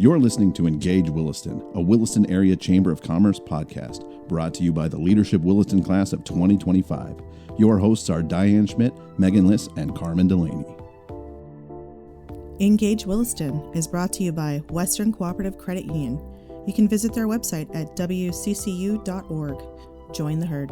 You're listening to Engage Williston, a Williston Area Chamber of Commerce podcast, brought to you by the Leadership Williston Class of 2025. Your hosts are Diane Schmidt, Megan Liss, and Carmen Delaney. Engage Williston is brought to you by Western Cooperative Credit Union. You can visit their website at wccu.org. Join the herd.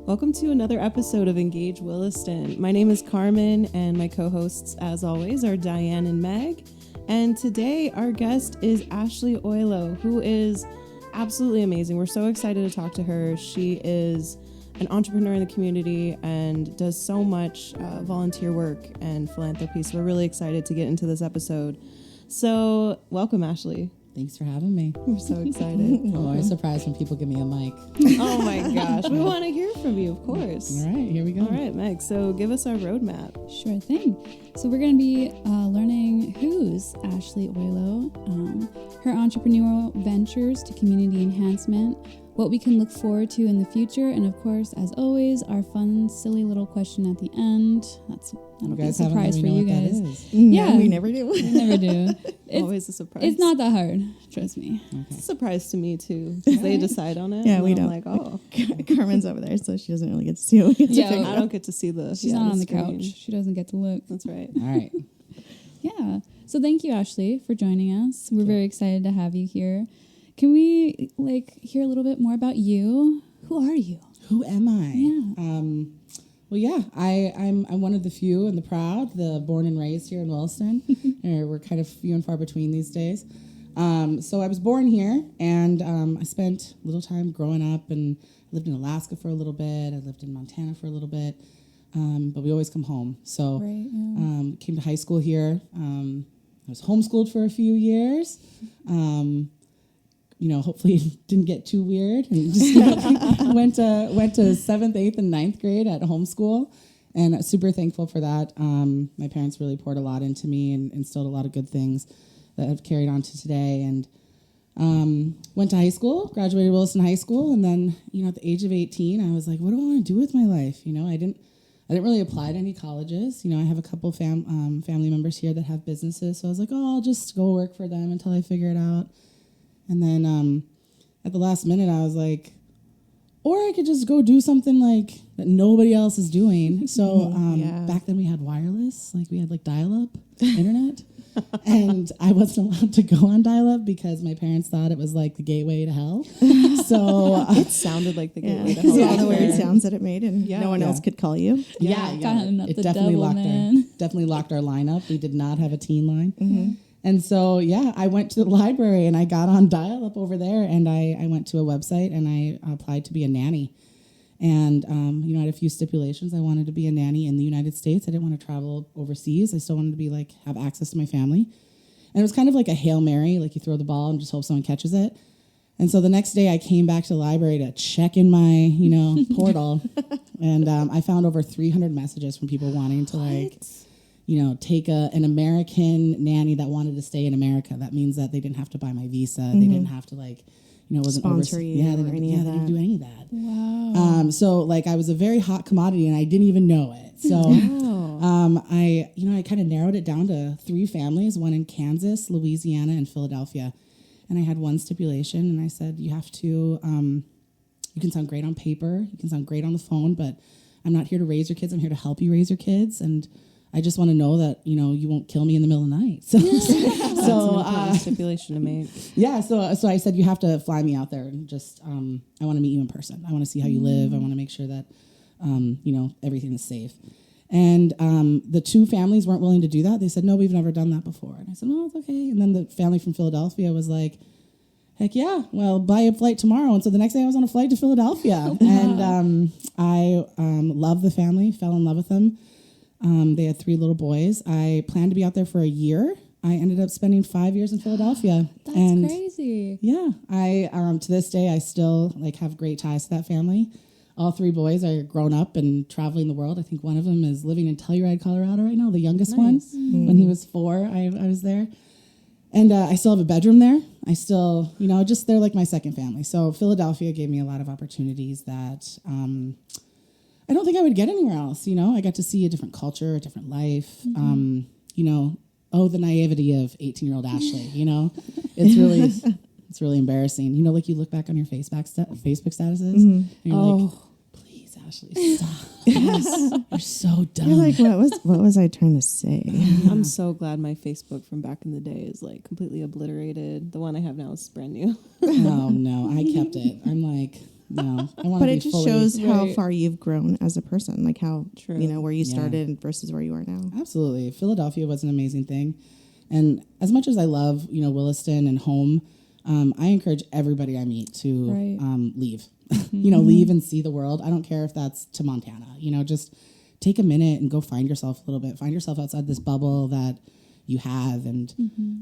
Welcome to another episode of Engage Williston. My name is Carmen, and my co-hosts, as always, are Diane and Meg. And today, our guest is Ashley Oyloe, who is absolutely amazing. We're so excited to talk to her. She is an entrepreneur in the community and does so much volunteer work and philanthropy. So we're really excited to get into this episode. So welcome, Ashley. Thanks for having me. We're so excited. I'm always surprised when people give me a mic. Oh my gosh. We want to hear from you, of course. All right, here we go. All right, Meg. So give us our roadmap. Sure thing. So we're going to be learning who's Ashley Oyloe, her entrepreneurial ventures to community enhancement, what we can look forward to in the future, and of course, as always, our fun, silly little question at the end. That'll be a surprise for you guys. Yeah, we never do. We never do. It's always a surprise. It's not that hard, trust me. Okay. It's a surprise to me too. They decide on it. Yeah, we I'm don't. like, oh, Carmen's over there, so she doesn't really get to see what we get to Yeah, figure I out. don't get to see the. She's not on the screen. couch. She doesn't get to look. That's right. All right. Yeah. So thank you, Ashley, for joining us. We're very excited to have you here. Can we hear a little bit more about you? Who are you? Who am I? Yeah. Well, yeah, I'm one of the few and the proud, the born and raised here in Williston. We're kind of few and far between these days. So I was born here, and I spent a little time growing up, and lived in Alaska for a little bit. I lived in Montana for a little bit, but we always come home. So came to high school here. I was homeschooled for a few years. Hopefully didn't get too weird, and just went to 7th, 8th, and 9th grade at homeschool, and super thankful for that. My parents really poured a lot into me and instilled a lot of good things that have carried on to today. And went to high school, graduated Williston High School, and then at the age of 18, I was like, what do I want to do with my life? I didn't really apply to any colleges. I have a couple family members here that have businesses, so I was like, I'll just go work for them until I figure it out. And then at the last minute, I was like, or I could just go do something that nobody else is doing. So back then we had wireless, we had dial-up internet. And I wasn't allowed to go on dial-up because my parents thought it was the gateway to hell. So It sounded like the gateway to Because hell. all the weird sounds that it made, and no one else could call you. It it definitely locked our lineup. We did not have a teen line. Mm-hmm. And so, I went to the library and I got on dial-up over there, and I went to a website and I applied to be a nanny. And, I had a few stipulations. I wanted to be a nanny in the United States. I didn't want to travel overseas. I still wanted to be have access to my family. And it was kind of like a Hail Mary, you throw the ball and just hope someone catches it. And so the next day I came back to the library to check in my, portal. And I found over 300 messages from people wanting to take an American nanny that wanted to stay in America. That means that they didn't have to buy my visa. Mm-hmm. They didn't have to wasn't sponsor you they didn't do any of that. Wow. So I was a very hot commodity and I didn't even know it. So I kind of narrowed it down to 3 families, one in Kansas, Louisiana, and Philadelphia. And I had one stipulation, and I said, you have to, you can sound great on paper, you can sound great on the phone, but I'm not here to raise your kids. I'm here to help you raise your kids. And I just want to know that, you won't kill me in the middle of the night. So, That's an important stipulation to make. Yeah. So I said, you have to fly me out there and just, I want to meet you in person. I want to see how you live. I want to make sure that, everything is safe. And the 2 families weren't willing to do that. They said, no, we've never done that before. And I said, oh, it's okay. And then the family from Philadelphia was like, heck yeah, well, buy a flight tomorrow. And so the next day I was on a flight to Philadelphia. And I loved the family, fell in love with them. They had 3 little boys. I planned to be out there for a year. I ended up spending 5 years in Philadelphia. That's crazy. Yeah, I to this day I still have great ties to that family. All 3 boys are grown up and traveling the world. I think one of them is living in Telluride, Colorado right now. The youngest one, when he was 4, I was there, and I still have a bedroom there. I still, just they're like my second family. So Philadelphia gave me a lot of opportunities that I don't think I would get anywhere else. I got to see a different culture, a different life. the naivety of 18-year-old Ashley, you know? It's really embarrassing. You know, like you look back on your Facebook statuses and you're like, please, Ashley, stop. You're so dumb. You're like, what was I trying to say? I'm so glad my Facebook from back in the day is like completely obliterated. The one I have now is brand new. Oh, no, I kept it. I'm like, no, I want to But be it just fully. shows how Right. far you've grown as a person, like how, True. you know, where you started versus where you are now. Absolutely. Philadelphia was an amazing thing. And as much as I love, you know, Williston and home, I encourage everybody I meet to Right. leave. You know, leave and see the world. I don't care if that's to Montana. You know, just take a minute and go find yourself a little bit. Find yourself outside this bubble that you have. And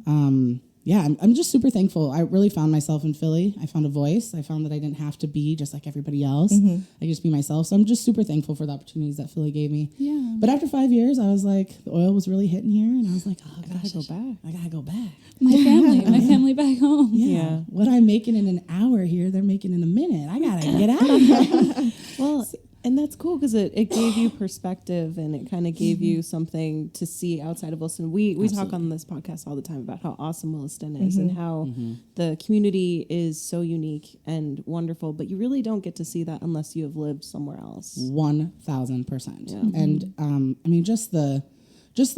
I'm just super thankful. I really found myself in Philly. I found a voice. I found that I didn't have to be just like everybody else. I could just be myself. So I'm just super thankful for the opportunities that Philly gave me. Yeah. But after 5 years, I was like, the oil was really hitting here. And I was like, oh, I gotta go back. I gotta go back. My family back home. Yeah. What I'm making in an hour here, they're making in a minute. I gotta get out of here. Well, and that's cool because it gave you perspective and it kind of gave you something to see outside of Williston. We talk on this podcast all the time about how awesome Williston is and how the community is so unique and wonderful, but you really don't get to see that unless you have lived somewhere else. 1,000%. Yeah. And I mean, just the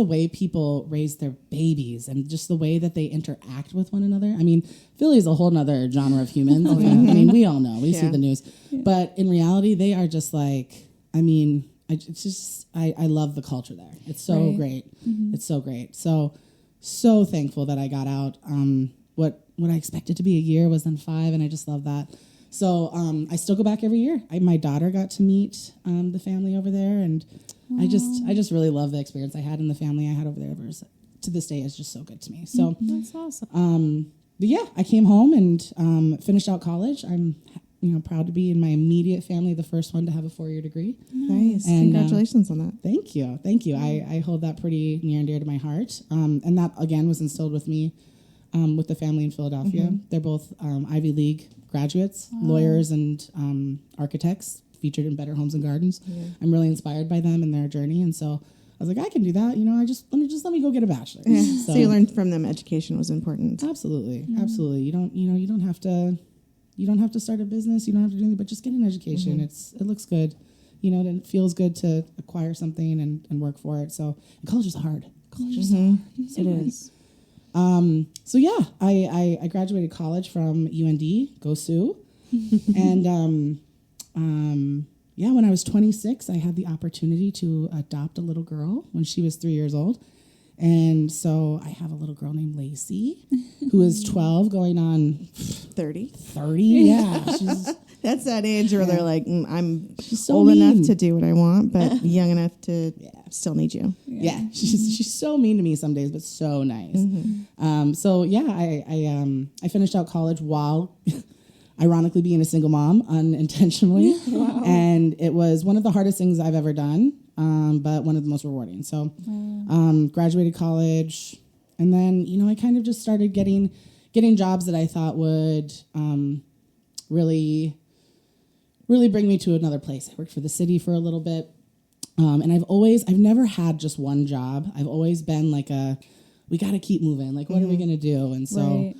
way people raise their babies and just the way that they interact with one another. I mean, Philly is a whole nother genre of humans. I mean, we all know. We see the news. Yeah. But in reality, they are just like, I mean, I love the culture there. It's so great. It's so great. So thankful that I got out. What I expected to be a year was then 5, and I just love that. So I still go back every year. My daughter got to meet the family over there, and I just really love the experience I had in the family I had over there. To this day, it's just so good to me. So That's awesome. but yeah, I came home and finished out college. I'm proud to be in my immediate family the first one to have a 4-year degree. Nice. And, Congratulations on that. Thank you. I hold that pretty near and dear to my heart. And that again was instilled with me with the family in Philadelphia. They're both Ivy League graduates, lawyers, and architects featured in Better Homes and Gardens. I'm really inspired by them and their journey, and so I was like, I can do that. You know, let me go get a bachelor's. Yeah. So you learned from them education was important. Absolutely. You don't have to start a business. You don't have to do anything, but just get an education. It looks good. You know, and it feels good to acquire something and work for it. So and college is hard. College is hard. It is. So yeah, I graduated college from UND, go Sioux. And when I was 26, I had the opportunity to adopt a little girl when she was 3 years old. And so I have a little girl named Lacey, who is 12 going on 30. 30. Yeah. That's that age where they're like, I'm so old mean. enough to do what I want, but young enough to still need you. Yeah. She's so mean to me some days, but so nice. I finished out college while ironically being a single mom unintentionally. Wow. And it was one of the hardest things I've ever done, but one of the most rewarding. So graduated college, and then, I kind of just started getting jobs that I thought would really bring me to another place. I worked for the city for a little bit. And I've never had just one job. I've always been like we got to keep moving. Like, what are we going to do? And so,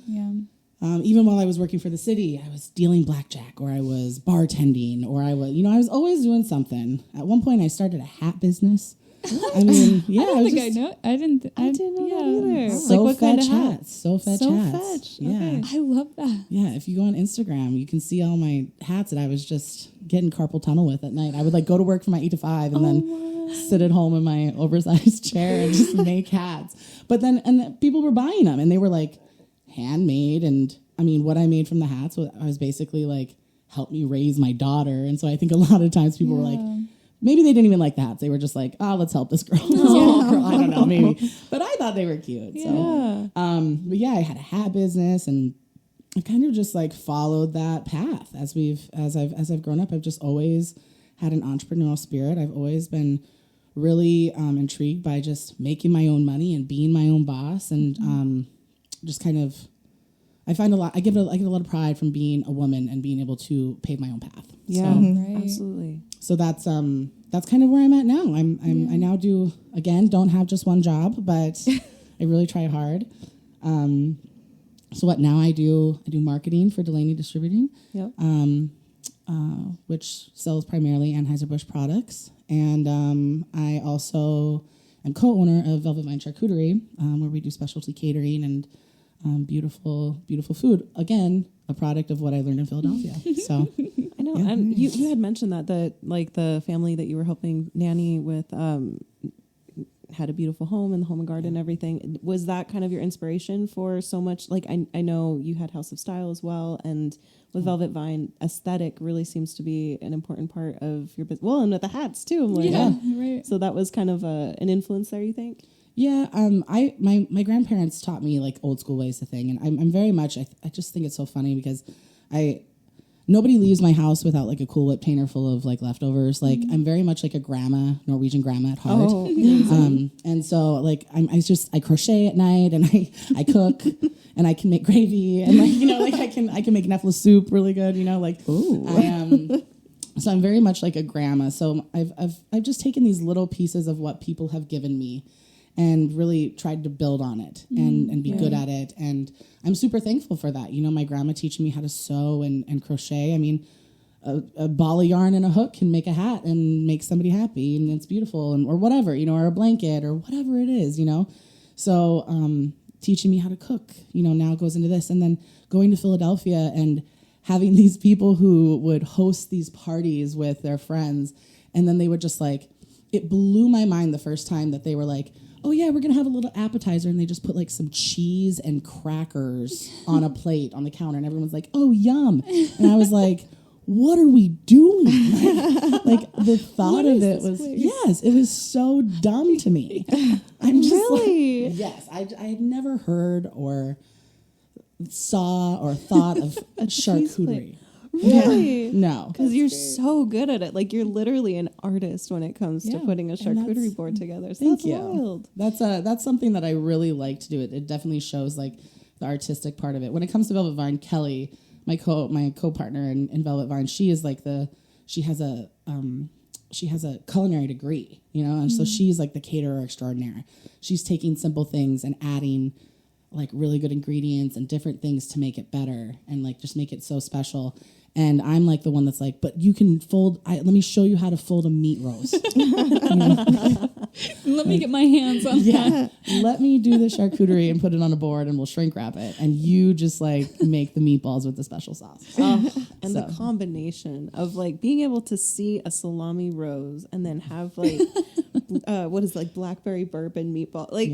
even while I was working for the city, I was dealing blackjack, or I was bartending, or I was always doing something. At one point, I started a hat business. I mean, yeah. I didn't know that either. So what kind of hats. So fetch hats. Fetch. Yeah. Okay. I love that. Yeah, if you go on Instagram, you can see all my hats that I was just getting carpal tunnel with at night. I would go to work from my 8 to 5 and then sit at home in my oversized chair and just make hats. But then people were buying them, and they were like handmade. And I mean, what I made from the hats was basically help me raise my daughter. And so I think a lot of times people were like, maybe they didn't even like the hats. They were just like, oh, let's help this girl. Girl. I don't know, maybe. But I thought they were cute. Yeah. So, I had a hat business, and I kind of just followed that path as I've grown up. I've just always had an entrepreneurial spirit. I've always been really intrigued by just making my own money and being my own boss, and just kind of, I get a lot of pride from being a woman and being able to pave my own path. Yeah, Right. absolutely. So that's kind of where I'm at now. I now don't have just one job, but I really try hard. So what now I do marketing for Delaney Distributing, Yep. Which sells primarily Anheuser-Busch products. And I also am co-owner of Velvet Vine Charcuterie, where we do specialty catering and beautiful, beautiful food. Again, a product of what I learned in Philadelphia. So I know. yeah. And you had mentioned that like the family that you were helping nanny with had a beautiful home and the home and garden and everything. Was that kind of your inspiration for so much? Like I know you had House of Style as well, and with Velvet Vine, aesthetic really seems to be an important part of your business. Well, and with the hats too. I'm like, Right. So that was kind of an influence there, you think? yeah, my grandparents taught me like old school ways to think, and I'm very much I just think it's so funny because nobody leaves my house without like a Cool Whip container full of like leftovers. Like I'm very much like a grandma, Norwegian grandma at heart. Oh, And so like I crochet at night and I cook and I can make gravy and like, like I can make Nefla soup really good, like so I'm very much like a grandma. So I've just taken these little pieces of what people have given me and really tried to build on it and be good at it. And I'm super thankful for that. My grandma teaching me how to sew and crochet. I mean, a ball of yarn and a hook can make a hat and make somebody happy, and it's beautiful, or whatever, or a blanket or whatever it is, So teaching me how to cook, now goes into this. And then going to Philadelphia and having these people who would host these parties with their friends, and then they would just like, it blew my mind the first time that they were like, oh yeah, we're going to have a little appetizer. And they just put like some cheese and crackers on a plate on the counter. And everyone's like, oh, yum. And I was like, what are we doing? Like the thought of it was, yes, it was so dumb to me. I'm just really? like, yes, I had never heard or saw or thought of charcuterie. Really? Yeah. No. Because you're so good at it. Like you're literally an artist when it comes to putting a charcuterie board together. So that's wild. That's something that I really like to do. It definitely shows like the artistic part of it. When it comes to Velvet Vine, Kelly, my co-partner in Velvet Vine, she is like she has a culinary degree, and so she's like the caterer extraordinaire. She's taking simple things and adding like really good ingredients and different things to make it better and like just make it so special. And I'm like the one that's like, but you can let me show you how to fold a meat roast. Let me get my hands on that. Let me do the charcuterie and put it on a board and we'll shrink wrap it. And you just like make the meatballs with the special sauce. And the combination of like being able to see a salami rose and then have like, what is like blackberry bourbon meatball. Like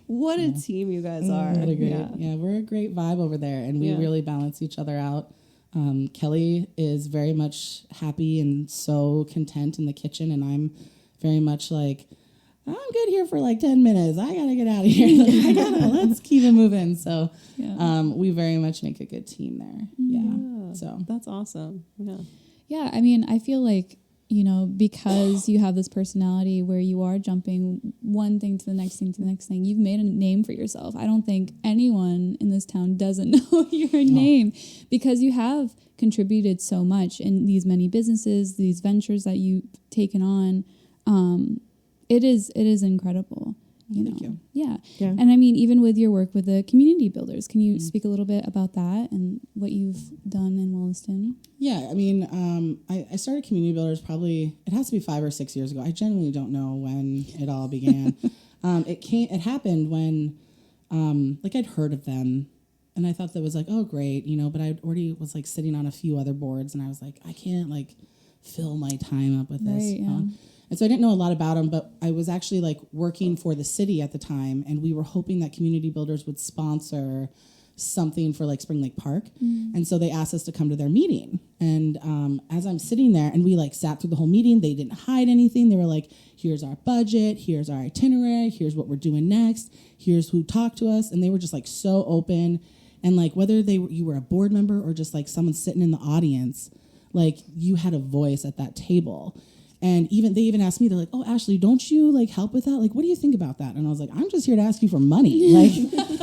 what a team you guys are. We're a great vibe over there and we really balance each other out. Kelly is very much happy and so content in the kitchen, and I'm very much like, I'm good here for like 10 minutes. I gotta get out of here. Let's keep it moving. So we very much make a good team there. Yeah. So that's awesome. Yeah, I mean, I feel like, because you have this personality where you are jumping one thing to the next thing to the next thing, you've made a name for yourself. I don't think anyone in this town doesn't know your name because you have contributed so much in these many businesses, these ventures that you've taken on. It is incredible. Thank you. Yeah. And I mean, even with your work with the community builders, can you speak a little bit about that and what you've done in Williston? Yeah, I mean, I started community builders it has to be 5 or 6 years ago. I genuinely don't know when it all began. It happened when, like I'd heard of them and I thought that was like, oh great, but I already was like sitting on a few other boards and I was like, I can't like fill my time up with this. And so I didn't know a lot about them, but I was actually like working for the city at the time, and we were hoping that community builders would sponsor something for like Spring Lake Park. And so they asked us to come to their meeting. And as I'm sitting there, and we like sat through the whole meeting, they didn't hide anything. They were like, here's our budget, here's our itinerary, here's what we're doing next, here's who talked to us. And they were just like so open. And like whether you were a board member or just like someone sitting in the audience, like you had a voice at that table. And they even asked me, they're like, oh, Ashley, don't you like help with that? Like, what do you think about that? And I was like, I'm just here to ask you for money.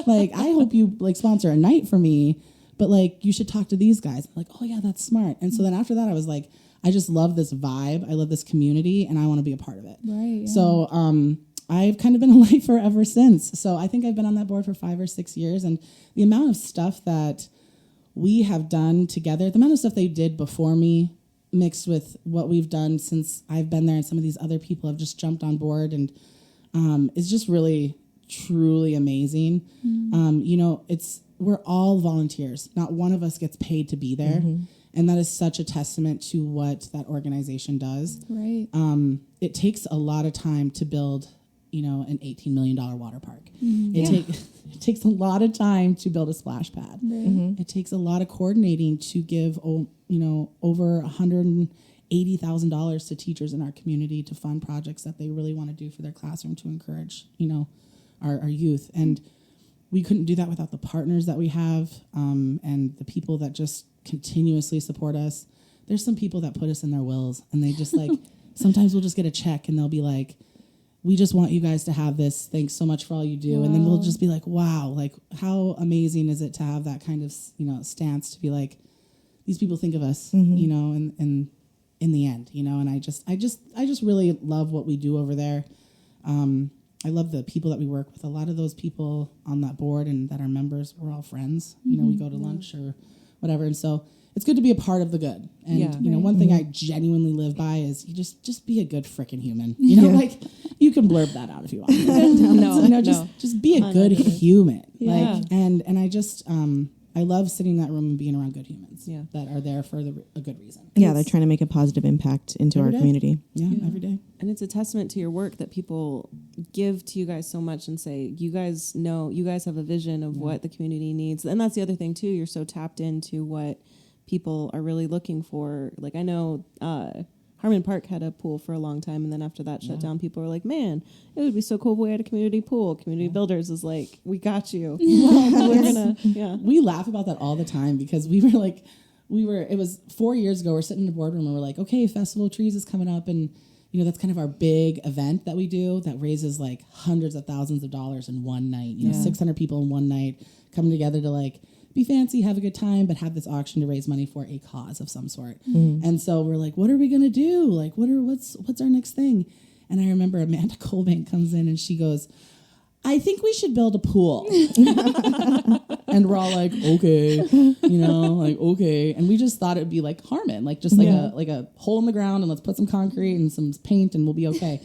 Like I hope you like sponsor a night for me, but like you should talk to these guys. I'm like, oh yeah, that's smart. And so then after that, I was like, I just love this vibe. I love this community and I want to be a part of it. Right. Yeah. So I've kind of been a lifer ever since. So I think I've been on that board for 5 or 6 years. And the amount of stuff that we have done together, the amount of stuff they did before me mixed with what we've done since I've been there, and some of these other people have just jumped on board, and it's just really, truly amazing. We're all volunteers. Not one of us gets paid to be there. And that is such a testament to what that organization does. Right. It takes a lot of time to build, an $18 million water park. It takes a lot of time to build a splash pad. Right. It takes a lot of coordinating to give, over $180,000 to teachers in our community to fund projects that they really want to do for their classroom to encourage, our youth. And we couldn't do that without the partners that we have, and the people that just continuously support us. There's some people that put us in their wills, and they just sometimes we'll just get a check and they'll be like, we just want you guys to have this. Thanks so much for all you do. Wow. And then we'll just be like, wow, like how amazing is it to have that kind of, stance to be like, these people think of us, and in the end, and I just really love what we do over there. I love the people that we work with. A lot of those people on that board and that are members, we're all friends. We go to lunch or whatever. And so it's good to be a part of the good. And, one thing I genuinely live by is you just be a good frickin' human. Like you can blurb that out if you want. Just be a good human. Yeah. And I just, I love sitting in that room and being around good humans that are there for a good reason. Yeah, they're trying to make a positive impact into our community. Yeah, every day. And it's a testament to your work that people give to you guys so much and say, you guys have a vision of what the community needs. And that's the other thing, too. You're so tapped into what people are really looking for. Like, I know Harmon Park had a pool for a long time, and then after that shut down, people were like, man, it would be so cool if we had a community pool. Community Builders is like, we got you. We laugh about that all the time because it was 4 years ago, we're sitting in a boardroom and we're like, okay, Festival of Trees is coming up, and that's kind of our big event that we do that raises like hundreds of thousands of dollars in one night. 600 people in one night coming together to be fancy, have a good time, but have this auction to raise money for a cause of some sort. And so we're like, what are we gonna do? Like, what's our next thing? And I remember Amanda Colbank comes in and she goes, I think we should build a pool. And we're all like, okay, okay. And we just thought it'd be like Harmon, like a hole in the ground, and let's put some concrete and some paint and we'll be okay.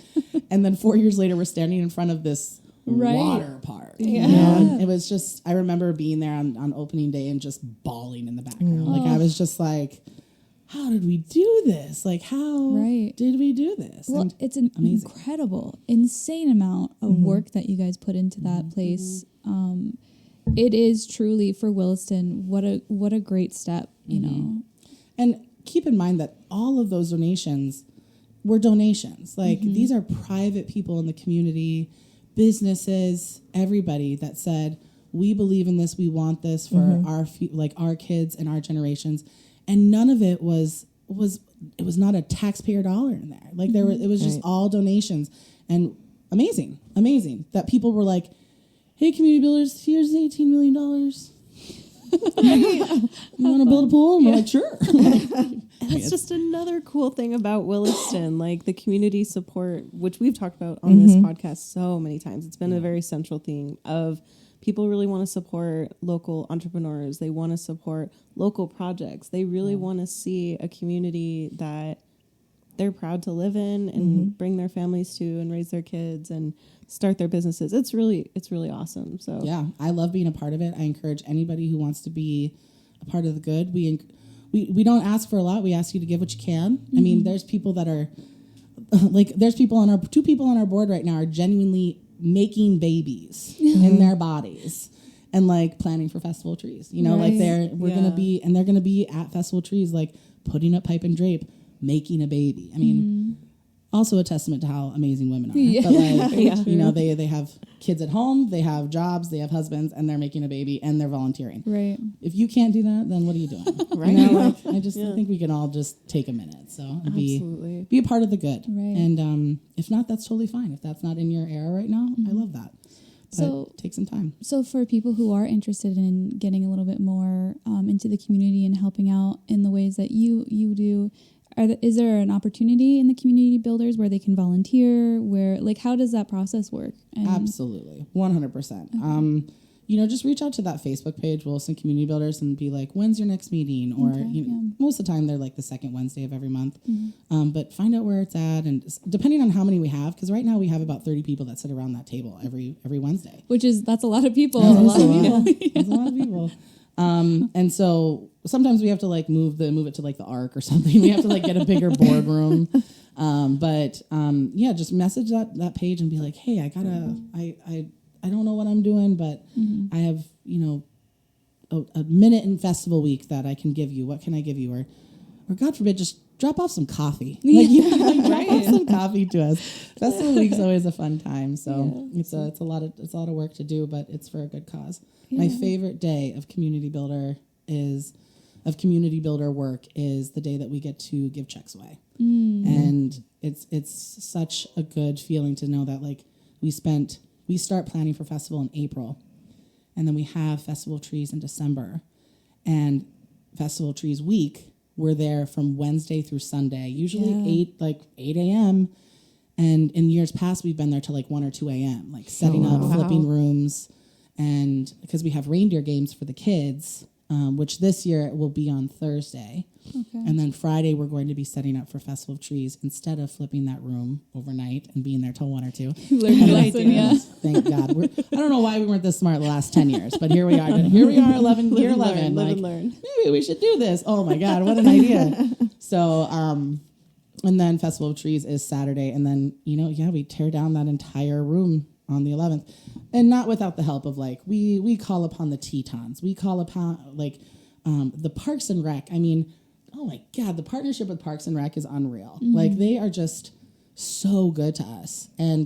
And then 4 years later, we're standing in front of this water park. It was just, I remember being there on opening day and just bawling in the background. Like I was just like, how did we do this? Like how did we do this? Well, and it's an incredible, insane amount of work that you guys put into that place. It is truly for Williston. What a great step, you know. And keep in mind that all of those donations were donations. Like these are private people in the community, businesses, everybody that said, we believe in this, we want this for our kids and our generations. And none of it was not a taxpayer dollar in there. Like it was just all donations. And amazing that people were like, hey, community builders, here's $18 million. You want to build a pool? And we're like, sure. And that's just another cool thing about Williston, like the community support, which we've talked about on this podcast so many times. It's been a very central theme of people really want to support local entrepreneurs. They want to support local projects. They really want to see a community that they're proud to live in and bring their families to and raise their kids and start their businesses. It's really awesome. So yeah, I love being a part of it. I encourage anybody who wants to be a part of the good. We don't ask for a lot. We ask you to give what you can. I mean, there's people that are there's people on two people on our board right now are genuinely making babies in their bodies and planning for Festival of Trees. They're going to be at Festival of Trees, putting up pipe and drape, making a baby. I mean, also a testament to how amazing women are. But they have kids at home, they have jobs, they have husbands, and they're making a baby and they're volunteering. Right. If you can't do that, then what are you doing? Right. I think we can all just take a minute. So be a part of the good. Right. And if not, that's totally fine. If that's not in your era right now, I love that. But so take some time. So for people who are interested in getting a little bit more into the community and helping out in the ways that you do, is there an opportunity in the community builders where they can volunteer? Where, like, how does that process work? And Absolutely, 100%. You know, just reach out to that Facebook page, Williston Community Builders, and be like, when's your next meeting? Or, most of the time they're like the second Wednesday of every month. But find out where it's at, and depending on how many we have, because right now we have about 30 people that sit around that table every Wednesday. That's a lot of people. That's a lot of people. And so sometimes we have to like move it to like the Ark or something. We have to like get a bigger boardroom. Just message that page and be like, hey, I don't know what I'm doing, but I have, a minute in festival week that I can give you. What can I give you? Or God forbid, just drop off some coffee. Drop off some coffee to us. Festival week's always a fun time. So it's a lot of work to do, but it's for a good cause. Yeah. My favorite day of community builder work is the day that we get to give checks away. And it's such a good feeling to know that like we start planning for festival in April, and then we have Festival Trees in December, and Festival Trees week, we're there from Wednesday through Sunday, usually 8 a.m. And in years past, we've been there till like 1 or 2 a.m., like setting up, flipping rooms, and because we have reindeer games for the kids, which this year will be on Thursday. Okay. And then Friday, we're going to be setting up for Festival of Trees instead of flipping that room overnight and being there till 1 or 2. Learned a lesson, yeah. Thank God. I don't know why we weren't this smart the last 10 years, but here we are. Year 11. Learn. Maybe we should do this. Oh my God, what an idea. So, and then Festival of Trees is Saturday. And then, we tear down that entire room on the 11th. And not without the help of like, we call upon the Tetons. We call upon like the Parks and Rec. I mean, oh my God, the partnership with Parks and Rec is unreal. Like they are just so good to us. And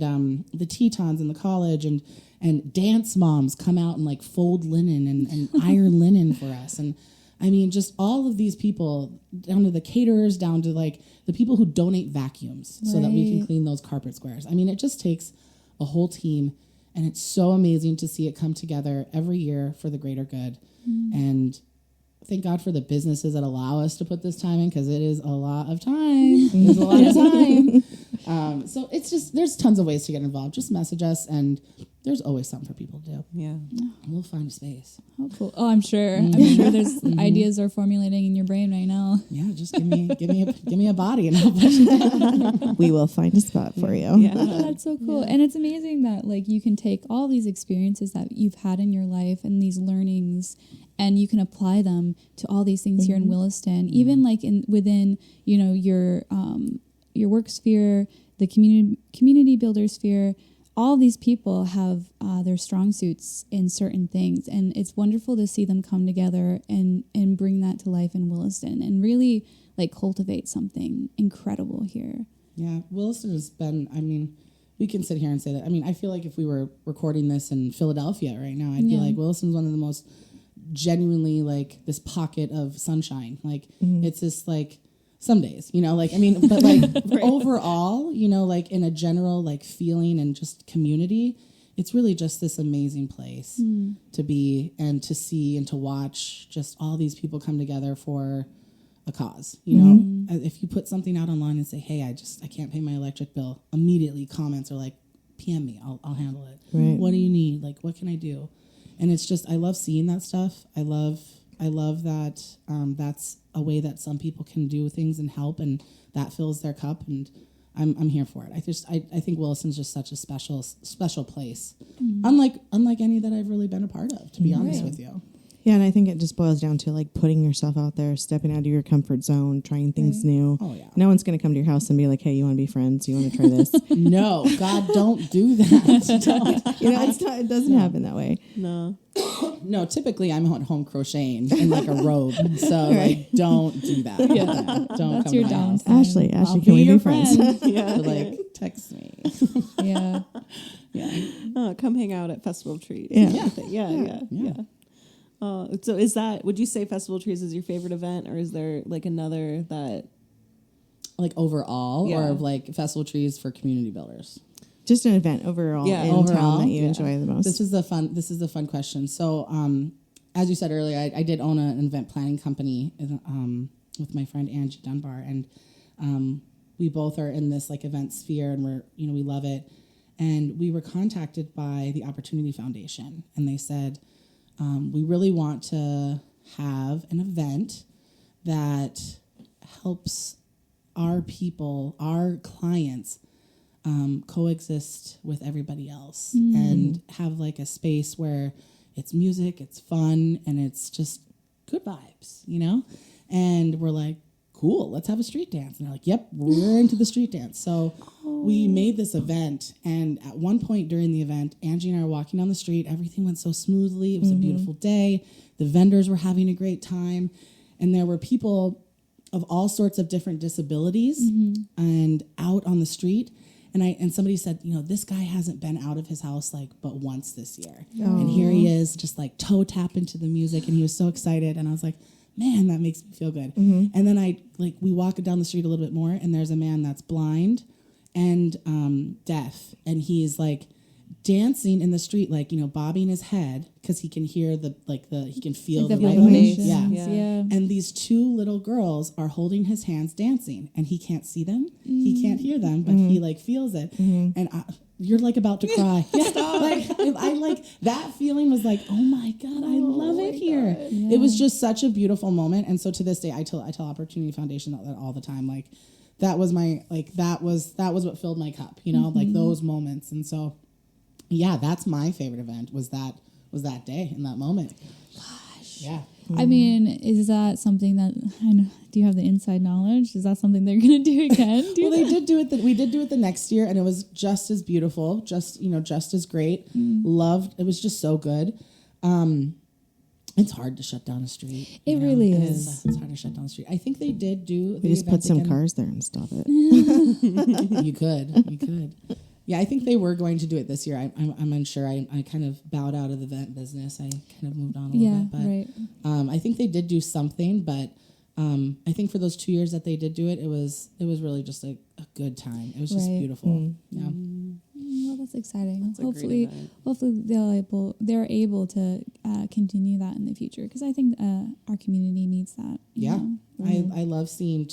the Tetons in the college and dance moms come out and like fold linen and iron linen for us. And I mean, just all of these people, down to the caterers, down to like the people who donate vacuums so that we can clean those carpet squares. I mean, it just takes a whole team, and it's so amazing to see it come together every year for the greater good. And thank God for the businesses that allow us to put this time in, because it is a lot of time. There's a lot of time. So it's just, there's tons of ways to get involved. Just message us, and there's always something for people to do. Yeah. We'll find a space. Oh, cool. Oh, I'm sure. I'm sure there's ideas are formulating in your brain right now. Yeah, just give me a body and I'll push it. We will find a spot for you. Yeah. That's so cool. Yeah. And it's amazing that like you can take all these experiences that you've had in your life and these learnings, and you can apply them to all these things here in Williston, even like within your work sphere, the community builder sphere. All these people have their strong suits in certain things, and it's wonderful to see them come together and bring that to life in Williston and really like cultivate something incredible here. Yeah, Williston has been, I mean, we can sit here and say that. I mean, I feel like if we were recording this in Philadelphia right now, I'd be like, Williston's one of the most genuinely like this pocket of sunshine. Like it's this like, some days, like, I mean, but like overall, like in a general like feeling and just community, it's really just this amazing place to be and to see and to watch just all these people come together for a cause. If you put something out online and say, hey, I can't pay my electric bill, immediately comments are like, PM me, I'll handle it. Right. What do you need? Like, what can I do? And it's just, I love seeing that stuff. I love that that's a way that some people can do things and help, and that fills their cup, and I'm here for it. I think Williston's just such a special place, unlike any that I've really been a part of, to be honest with you. Yeah, and I think it just boils down to like putting yourself out there, stepping out of your comfort zone, trying things new. Oh yeah. No one's going to come to your house and be like, "Hey, you want to be friends? You want to try this?" No, God, don't do that. Don't. It doesn't happen that way. No. No, typically I'm at home crocheting in like a robe, so like don't do that. Yeah, don't. That's come your to my house. Ashley, can we be friends? Yeah, like text me. Yeah. Come hang out at Festival of Trees. Yeah. So would you say Festival of Trees is your favorite event, or is there like another that, like overall, or like Festival of Trees for community builders? Just an event overall in town that you enjoy the most. This is the fun question. So, as you said earlier, I did own an event planning company with my friend Angie Dunbar, and we both are in this like event sphere, and we love it. And we were contacted by the Opportunity Foundation, and they said, we really want to have an event that helps our people, our clients, coexist with everybody else and have like a space where it's music, it's fun, and it's just good vibes, And we're like, cool, let's have a street dance. And they're like, yep, we're into the street dance. So we made this event, and at one point during the event, Angie and I were walking down the street. Everything went so smoothly. It was a beautiful day. The vendors were having a great time, and there were people of all sorts of different disabilities and out on the street. And somebody said, this guy hasn't been out of his house but once this year. And here he is, just like toe tap into the music, and he was so excited. And I was like, man, that makes me feel good. And then we walk down the street a little bit more, and there's a man that's blind and deaf, and he's like dancing in the street, bobbing his head because he can hear he can feel the vibration. Yeah. And these two little girls are holding his hands dancing, and he can't see them, he can't hear them, but he feels it. And you're about to cry. I that feeling was like, oh my God, I love it here. Yeah. It was just such a beautiful moment. And so to this day, I tell Opportunity Foundation that all the time. That was my that was what filled my cup. Those moments. And so, yeah, that's my favorite event. Was that day in that moment. Gosh. Yeah. I mean, is that something that I know? Do you have the inside knowledge? Is that something they're going to do again? Well, they did do it. We did do it the next year, and it was just as beautiful, just as great. Loved. It was just so good. It's hard to shut down a street. It really is. It's hard to shut down the street. I think they did do. We just put some cars there and stop it. You could. Yeah, I think they were going to do it this year. I'm unsure. I kind of bowed out of the event business. I kind of moved on a little bit. But right. I think they did do something, but I think for those 2 years that they did do it, it was really just a good time. It was just beautiful. Yeah. Well, that's exciting. That's hopefully they're able to continue that in the future, because I think our community needs that. Yeah. I love seeing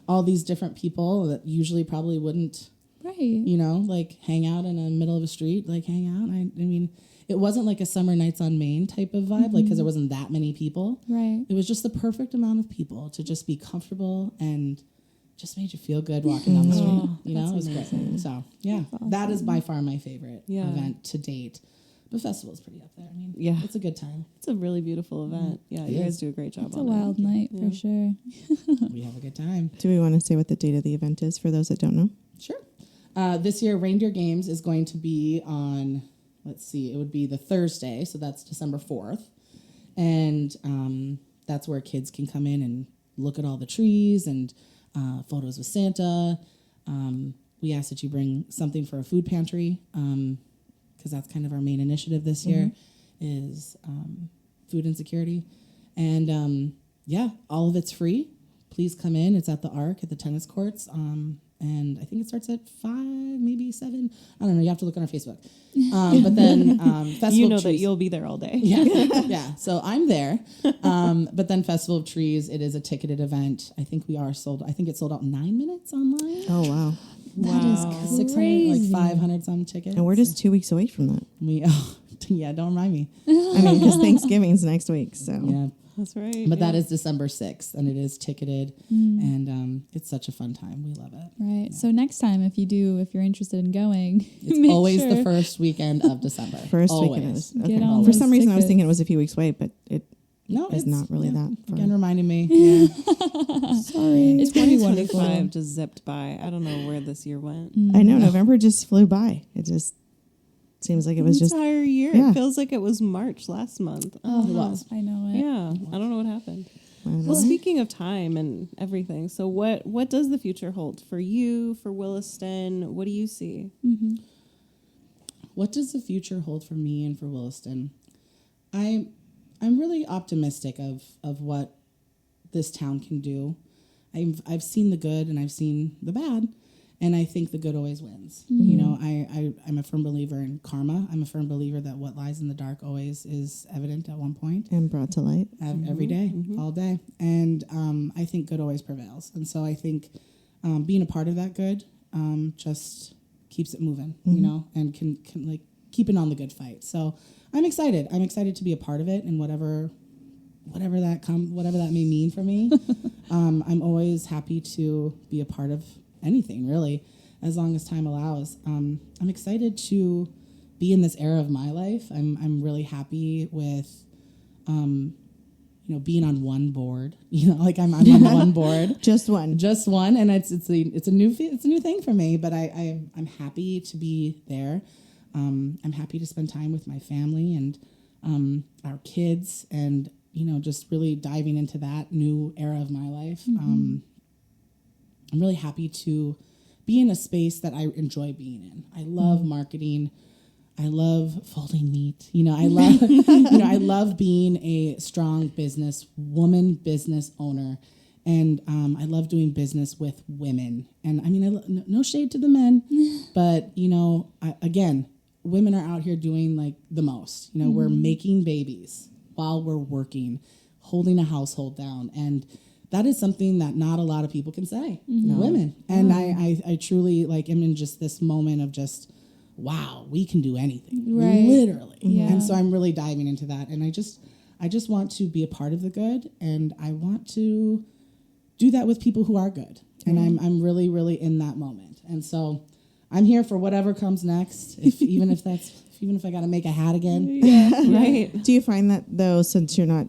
all these different people that usually probably wouldn't. Right. Hang out in the middle of a street, hang out. I mean, it wasn't like a Summer Nights on Main type of vibe, because there wasn't that many people. Right. It was just the perfect amount of people to just be comfortable and just made you feel good walking down the street. It was great. So, yeah, awesome. That is by far my favorite event to date. The festival is pretty up there. I mean, it's a good time. It's a really beautiful event. Yeah, you guys do a great job on it. It's a wild night for sure. We have a good time. Do we want to say what the date of the event is for those that don't know? Sure. This year, Reindeer Games is going to be on, it would be the Thursday, so that's December 4th. And that's where kids can come in and look at all the trees and photos with Santa. We ask that you bring something for a food pantry, because that's kind of our main initiative this year, is food insecurity. And all of it's free. Please come in. It's at the Arc at the tennis courts. And I think it starts at 5, maybe 7. I don't know. You have to look on our Facebook. But then Festival of Trees. That you'll be there all day. Yeah. So I'm there. But then Festival of Trees, it is a ticketed event. I think it's sold out in 9 minutes online. Oh, wow. That is 600, 500 some tickets. And we're just 2 weeks away from that. Don't remind me. I mean, because Thanksgiving's next week, so. Yeah. That's right. But that is December 6th, and it is ticketed, and it's such a fun time. We love it. Right. Yeah. So next time, if you're interested in going, it's always the first weekend of December. First always. weekend is. Okay. For some reason, I was thinking it was a few weeks away, but it's not really that far. Again, reminding me. Yeah. Sorry. It's 2025 just zipped by. I don't know where this year went. I know. November just flew by. It just seems like it was just entire year. Yeah. It feels like it was March last month. It was. I know it. Yeah, I don't know what happened. Well, speaking of time and everything, so what does the future hold for you, for Williston? What do you see? Mm-hmm. What does the future hold for me and for Williston? I'm really optimistic of what this town can do. I've seen the good and I've seen the bad, And I think the good always wins. You know, I'm a firm believer in karma. I'm a firm believer that what lies in the dark always is evident at one point. And brought to light. Every day, all day. And I think good always prevails. And so I think being a part of that good just keeps it moving, you know, and can like keep it on the good fight. So I'm excited. I'm excited to be a part of it, and whatever that may mean for me. I'm always happy to be a part of anything, really, as long as time allows. I'm excited to be in this era of my life. I'm really happy with, you know, being on one board. You know, like I'm on one board, Just one, and it's a new thing for me. But I'm happy to be there. I'm happy to spend time with my family and our kids, and you know, just really diving into that new era of my life. I'm really happy to be in a space that I enjoy being in. I love marketing. I love folding meat. You know, I love, I love being a strong business owner. And I love doing business with women. And I mean, no shade to the men, but, you know, again, women are out here doing like the most. You know, we're making babies while we're working, holding a household down. And that is something that not a lot of people can say, women. And I truly like am in just this moment of just, wow, we can do anything, literally. Yeah. And so I'm really diving into that. And I just want to be a part of the good, and I want to do that with people who are good. And I'm really, really in that moment. And so I'm here for whatever comes next, even if I got to make a hat again. Yeah, right. Do you find that, though, since you're not,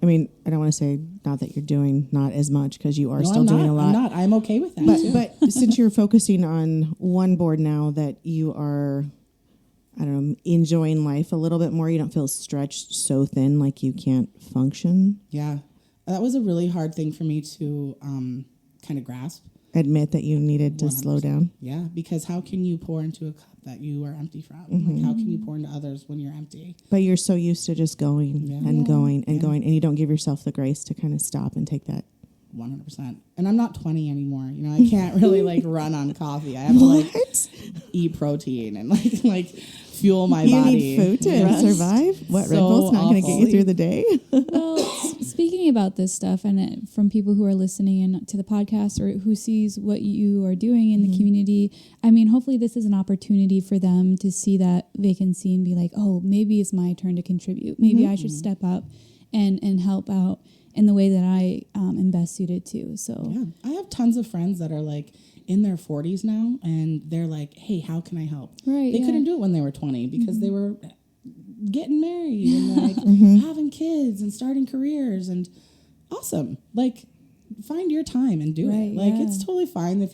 I mean, I don't want to say not that you're doing not as much, because you are still doing a lot. I'm not. I'm okay with that. But since you're focusing on one board now, that you are, I don't know, enjoying life a little bit more, you don't feel stretched so thin like you can't function? Yeah. That was a really hard thing for me to kind of grasp. Admit that you needed to 100%. slow down? Yeah, because how can you pour into a cup that you are empty from? Like, how can you pour into others when you're empty? But you're so used to just going and going and going, and you don't give yourself the grace to kind of stop and take that. 100%. And I'm not 20 anymore. You know, I can't really like run on coffee. I have to like eat protein and like fuel my body. You need food to survive? What, Red Bull's not going to get you through the day? Well, speaking about this stuff, and from people who are listening in to the podcast or who sees what you are doing in the community, I mean, hopefully this is an opportunity for them to see that vacancy and be like, oh, maybe it's my turn to contribute. Maybe I should step up and help out in the way that I am best suited to. So yeah, I have tons of friends that are like in their 40s now, and they're like, hey, how can I help? Right, they couldn't do it when they were 20 because they were getting married and like having kids and starting careers, and awesome. Like, find your time and do it. Like, it's totally fine if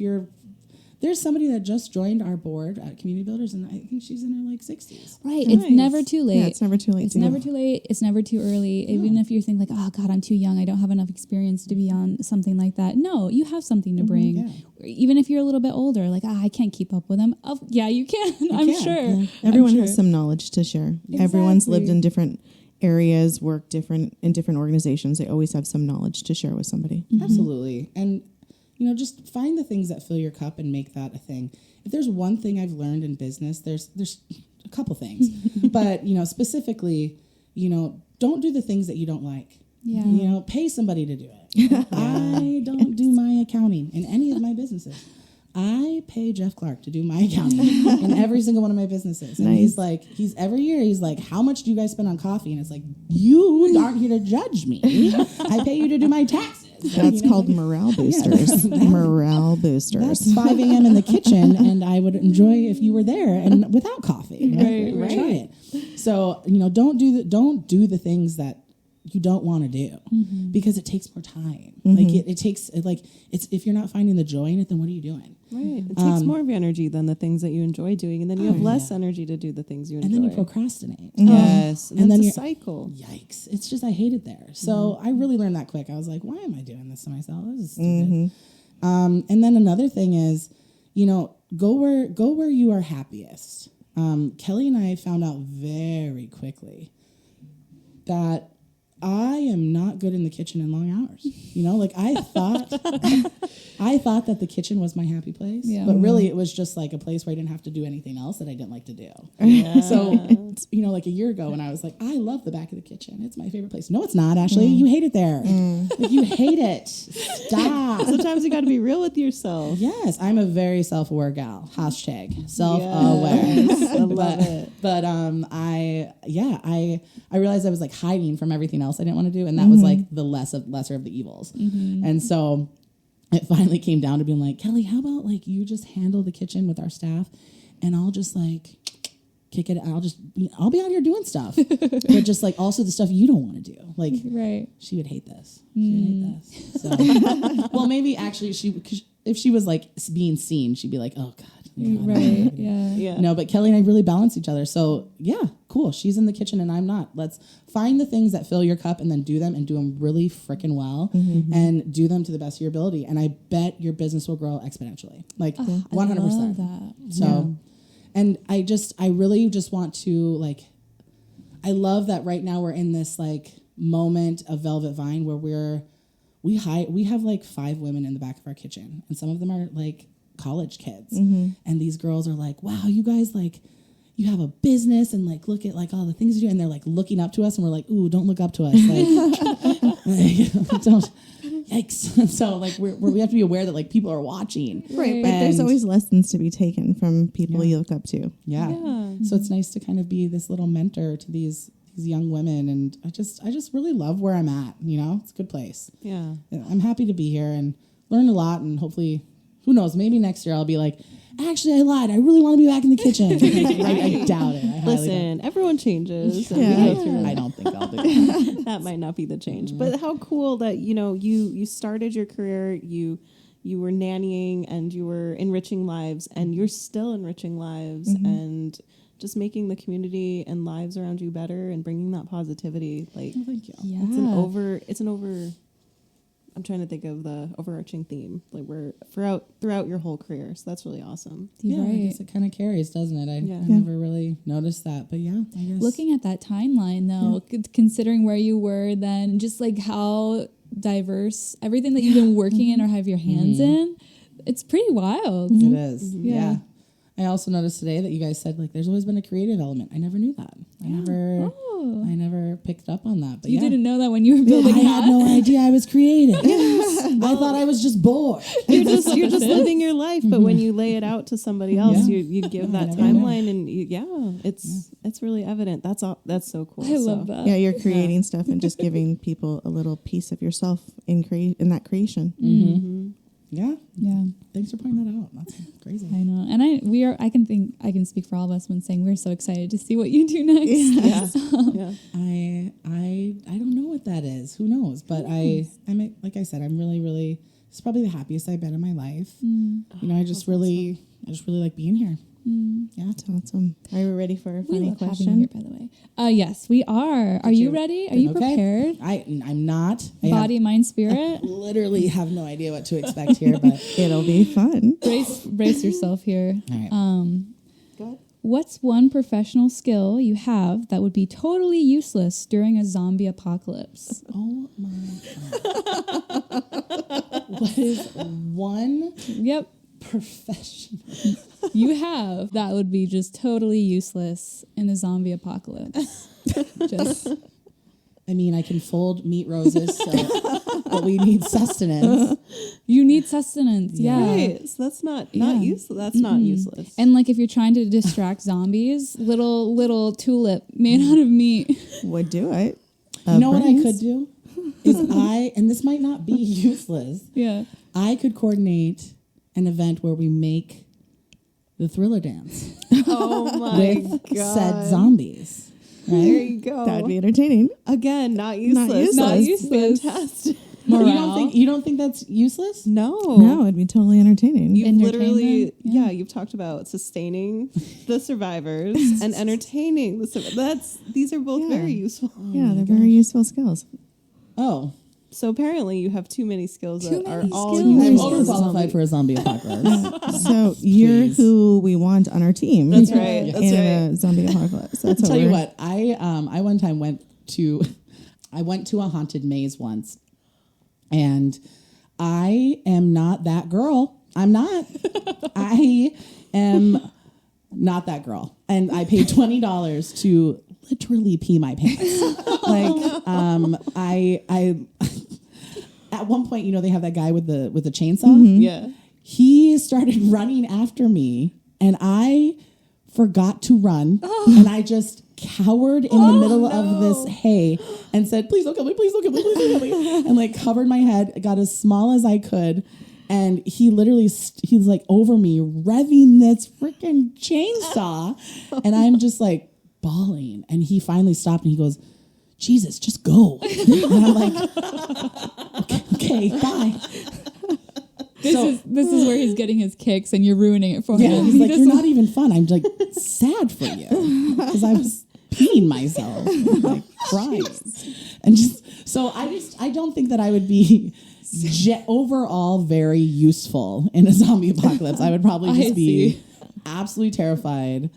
there's somebody that just joined our board at Community Builders, and I think she's in her like 60s. Right. Nice. It's never too late. Yeah, it's never too late. It's never too late. It's never too early. Even if you think like, oh God, I'm too young. I don't have enough experience to be on something like that. No, you have something to bring. Yeah. Even if you're a little bit older, like, I can't keep up with them. Oh, yeah, you can. I'm sure. Yeah. Everyone has some knowledge to share. Exactly. Everyone's lived in different areas, worked in different organizations. They always have some knowledge to share with somebody. Absolutely. And you know, just find the things that fill your cup and make that a thing. If there's one thing I've learned in business, there's a couple things. But, you know, specifically, you know, don't do the things that you don't like. Yeah. You know, pay somebody to do it. I don't do my accounting in any of my businesses. I pay Jeff Clark to do my accounting in every single one of my businesses. And he's every year, he's like, how much do you guys spend on coffee? And it's like, you aren't here to judge me. I pay you to do my taxes. That's called morale boosters. Morale boosters. That's 5 a.m. in the kitchen, and I would enjoy if you were there and without coffee. Right. Try it. So, you know, don't do the things that you don't want to do because it takes more time. Like it takes it's if you're not finding the joy in it, then what are you doing? Right. It takes more of your energy than the things that you enjoy doing, and then you have less energy to do the things you enjoy. And then you procrastinate. Yes. And then it's a cycle. Yikes. It's just, I hate it there. So I really learned that quick. I was like, why am I doing this to myself? This is stupid. And then another thing is, you know, go where you are happiest. Kelly and I found out very quickly that I am not good in the kitchen in long hours. You know, like I thought that the kitchen was my happy place, but really it was just like a place where I didn't have to do anything else that I didn't like to do. Yeah. So, you know, like a year ago when I was like, I love the back of the kitchen. It's my favorite place. No, it's not, Ashley. You hate it there. Like, you hate it. Stop. Sometimes you got to be real with yourself. Yes, I'm a very self-aware gal. Hashtag self-aware. Yes, I love it. But I realized I was like hiding from everything else I didn't want to do, and that was like the lesser of the evils. And so it finally came down to being like, Kelly, how about like you just handle the kitchen with our staff, and I'll just like kick it. I'll be out here doing stuff, but just like also the stuff you don't want to do. Like, Right. she would hate this. She would hate this. So, well, maybe actually if she was like being seen, she'd be like, oh God. Right. Yeah. No, but Kelly and I really balance each other. So yeah, cool. She's in the kitchen and I'm not. Let's find the things that fill your cup and then do them and do them really freaking well and do them to the best of your ability. And I bet your business will grow exponentially. Like 100%. I love that. So, and I really just want to like, I love that right now we're in this like moment of Velvet Vine where we have like 5 women in the back of our kitchen, and some of them are like college kids, and these girls are like, wow, you guys like you have a business and like look at like all the things you do, and they're like looking up to us, and we're like, ooh, don't look up to us, like don't, yikes. So like we have to be aware that like people are watching, right? But there's always lessons to be taken from people you look up to. Yeah. So it's nice to kind of be this little mentor to these young women, and I just really love where I'm at. You know, it's a good place. Yeah, I'm happy to be here and learn a lot, and hopefully, who knows, maybe next year I'll be like, actually, I lied. I really want to be back in the kitchen. I doubt it. Listen, everyone changes. I don't think I'll do that. That might not be the change. But how cool that, you know, you started your career, you were nannying and you were enriching lives, and you're still enriching lives and just making the community and lives around you better and bringing that positivity. Like, thank you. Yeah. it's an over. I'm trying to think of the overarching theme, like we're throughout your whole career. So that's really awesome. You're I right. guess it kind of carries, doesn't it? I never really noticed that, but yeah, I guess. Looking at that timeline, though, considering where you were then, just like how diverse everything that you've been working in or have your hands in, it's pretty wild. It is. Yeah. I also noticed today that you guys said like there's always been a creative element. I never knew that. I never picked up on that. But you didn't know that when you were building. I had no idea I was creative. I thought I was just bored. You're just living your life, but when you lay it out to somebody else, you give that timeline, and it's really evident. That's so cool. I love that. Yeah, you're creating stuff and just giving people a little piece of yourself in that creation. Yeah. Yeah. Thanks for pointing that out. That's crazy. I know. And I can speak for all of us when saying we're so excited to see what you do next. Yeah. I don't know what that is. Who knows? But I'm like I said, I'm really, really, it's probably the happiest I've been in my life. You know, I just really like being here. Yeah, that's awesome. Are we ready for a We funny love having you question? here, by the way. Yes, we are. Are you ready? Are you prepared? I'm not. Body, mind, spirit. Literally have no idea what to expect here, but It'll be fun. Brace yourself here. all right. Go ahead. What's one professional skill you have that would be totally useless during a zombie apocalypse? Oh my God. What is one Yep. professional? You have that would be just totally useless in a zombie apocalypse. Just I mean, I can fold meat roses, but we need sustenance. you need sustenance. Yeah. Right. So that's not useless. That's not useless. And like if you're trying to distract zombies, little tulip made out of meat. Would do it. You know what I could do? Is and this might not be useless. Yeah. I could coordinate an event where we make the Thriller dance Oh my with God. said zombies. There Right? you go. That'd be entertaining. Again, not useless. Not That's useless. Fantastic. Morale. You don't think that's useless? No. No, it'd be totally entertaining. You've literally, Entertainment, you've talked about sustaining the survivors and entertaining the survivors. These are both very useful. Yeah, they're very useful skills. Oh. So apparently you have too many skills that are all skills. I'm useful. overqualified for a zombie apocalypse. So you're who we want on our team. That's right. in a zombie apocalypse. That's I'll what tell you we're- what, I one time went to I went to a haunted maze once, and I am not that girl. I'm not. I am not that girl. And I paid $20 to literally pee my pants. I at one point, they have that guy with the chainsaw. Yeah. He started running after me, and I forgot to run, and I just cowered in the middle of this hay and said, please don't kill me, please don't kill me, please don't kill me. And like covered my head, got as small as I could. And he literally, he's like over me revving this freaking chainsaw. And I'm just like bawling. And he finally stopped and he goes, Jesus, just go. And I'm like, okay, bye. This is where he's getting his kicks and you're ruining it for him. Yeah, he's like, you're not even fun. I'm like sad for you because I was peeing myself, like crying, and I don't think that I would be overall very useful in a zombie apocalypse. I would probably just be absolutely terrified,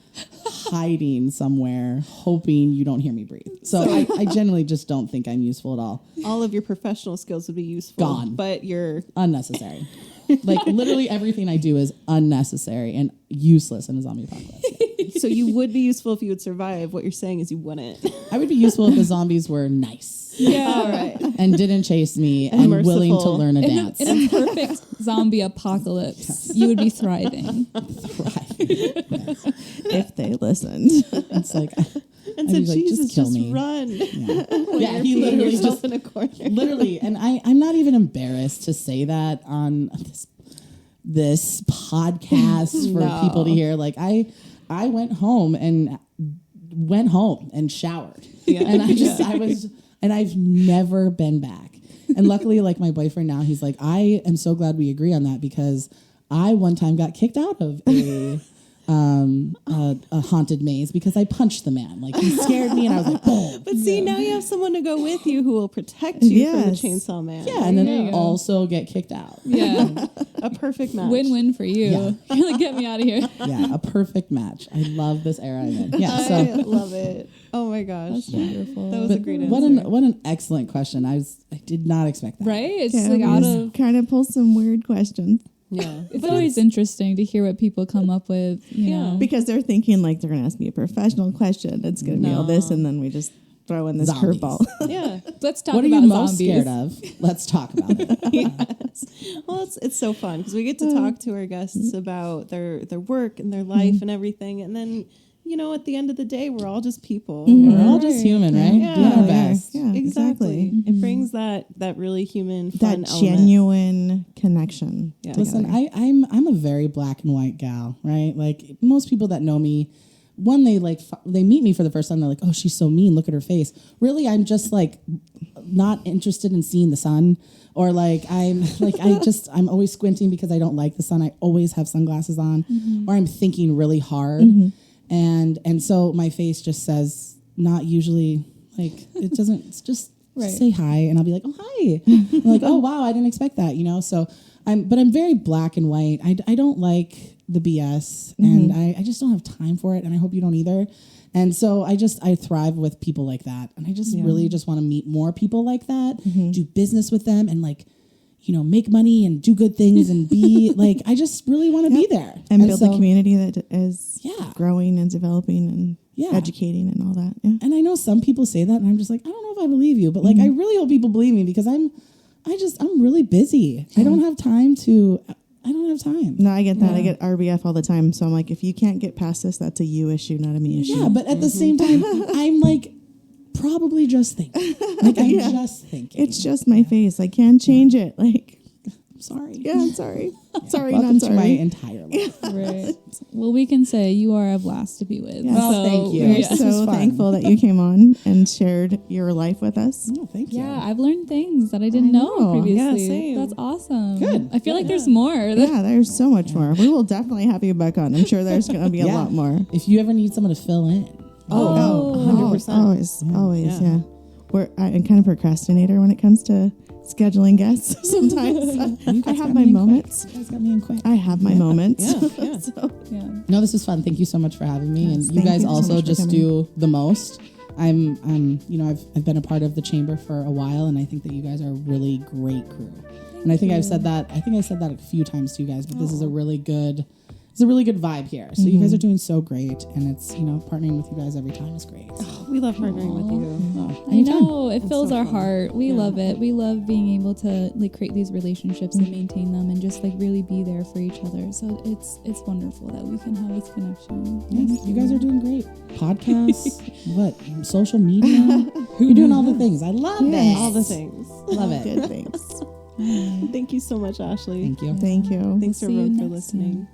hiding somewhere, hoping you don't hear me breathe. So I generally just don't think I'm useful at all. All of your professional skills would be useful. Gone. But you're unnecessary. Like literally everything I do is unnecessary and useless in a zombie apocalypse. So you would be useful if you would survive. What you're saying is you wouldn't. I would be useful if the zombies were nice. Yeah. All right. And didn't chase me and willing to learn a dance. In a perfect zombie apocalypse, you would be thriving. If they listened. It's like, and said, like, Jesus, just me. run. Yeah, he literally just in a corner. Literally, and I'm not even embarrassed to say that on this podcast for people to hear. Like I went home and showered. Yeah. And and I've never been back. And luckily, like my boyfriend now, he's like, I am so glad we agree on that because I one time got kicked out of a haunted maze because I punched the man. Like he scared me and I was like, boom. But see, now you have someone to go with you who will protect you from the chainsaw man. Yeah, and then also get kicked out. Yeah. A perfect match. Win-win for you. Yeah. You're like, get me out of here. Yeah, a perfect match. I love this era I'm in. Yeah, I love it. Oh my gosh. That's wonderful. That was a great answer. What an excellent question. I did not expect that. Right? It's like out of kind of pull some weird questions. Yeah. It's always interesting to hear what people come up with, you know. Because they're thinking like they're going to ask me a professional question. It's going to be all this, and then we just throw in this curveball. Yeah. Let's talk what about are you most zombies. scared of? Let's talk about it. Yes. Well, it's so fun because we get to talk to our guests about their work and their life and everything, and then at the end of the day, we're all just people. We're all just human, right? Yeah. Doing our best. Yeah, Exactly. It brings that really human, fun that element. genuine connection. Yeah. Listen, I'm a very black and white gal, right? Like most people that know me, when they meet me for the first time, they're like, "Oh, she's so mean. Look at her face." Really, I'm just like not interested in seeing the sun, or I'm always squinting because I don't like the sun. I always have sunglasses on, or I'm thinking really hard, and so my face just says not usually it doesn't. It's just say hi, and I'll be like, "Oh, hi." I'm like, "Oh, wow, I didn't expect that," So I'm very black and white. I don't like the BS, and I just don't have time for it, and I hope you don't either. And so I thrive with people like that, and I just really just want to meet more people like that, do business with them, and make money and do good things and be I just really want to be there and build a community that is growing and developing and educating and all that. Yeah. And I know some people say that, and I'm just like, I don't know if I believe you, but I really hope people believe me because I'm really busy. I don't have time. No, I get that. I get RBF all the time. So I'm like, if you can't get past this, that's a you issue, not a me issue. Yeah, but at the same time, I'm probably just thinking. I'm just thinking. It's just my face. I can't change it. I'm sorry. Yeah, I'm sorry. Sorry, Welcome not sorry. to my entire life. Right. Well, we can say you are a blast to be with. Yes. Well, thank you. We're so thankful that you came on and shared your life with us. Oh, thank you. Yeah, I've learned things that I didn't know previously. Yeah, same. That's awesome. Good. I feel like there's more. Yeah, there's so much more. We will definitely have you back on. I'm sure there's going to be a lot more. If you ever need someone to fill in. 100%. Always, yeah. I'm kind of a procrastinator when it comes to scheduling guests sometimes. I have my moments. You guys got me in quick. I have my moments. No, this was fun. Thank you so much for having me. And you guys also just do the most. I've been a part of the chamber for a while, and I think that you guys are a really great crew. And I think I said that a few times to you guys, but this is a really good vibe here. So you guys are doing so great, and it's, partnering with you guys every time is great. So. We love partnering with you. I know, it fills so our fun. heart. We love it. We love being able to create these relationships and maintain them, and just really be there for each other. So it's wonderful that we can have this connection. Yes, you guys are doing great. Podcasts, social media. You're doing all the things. I love it. All the things. Love it. Good things. Thank you so much, Ashley. Thank you. Thank you. Thanks We'll see you everyone for next listening. time.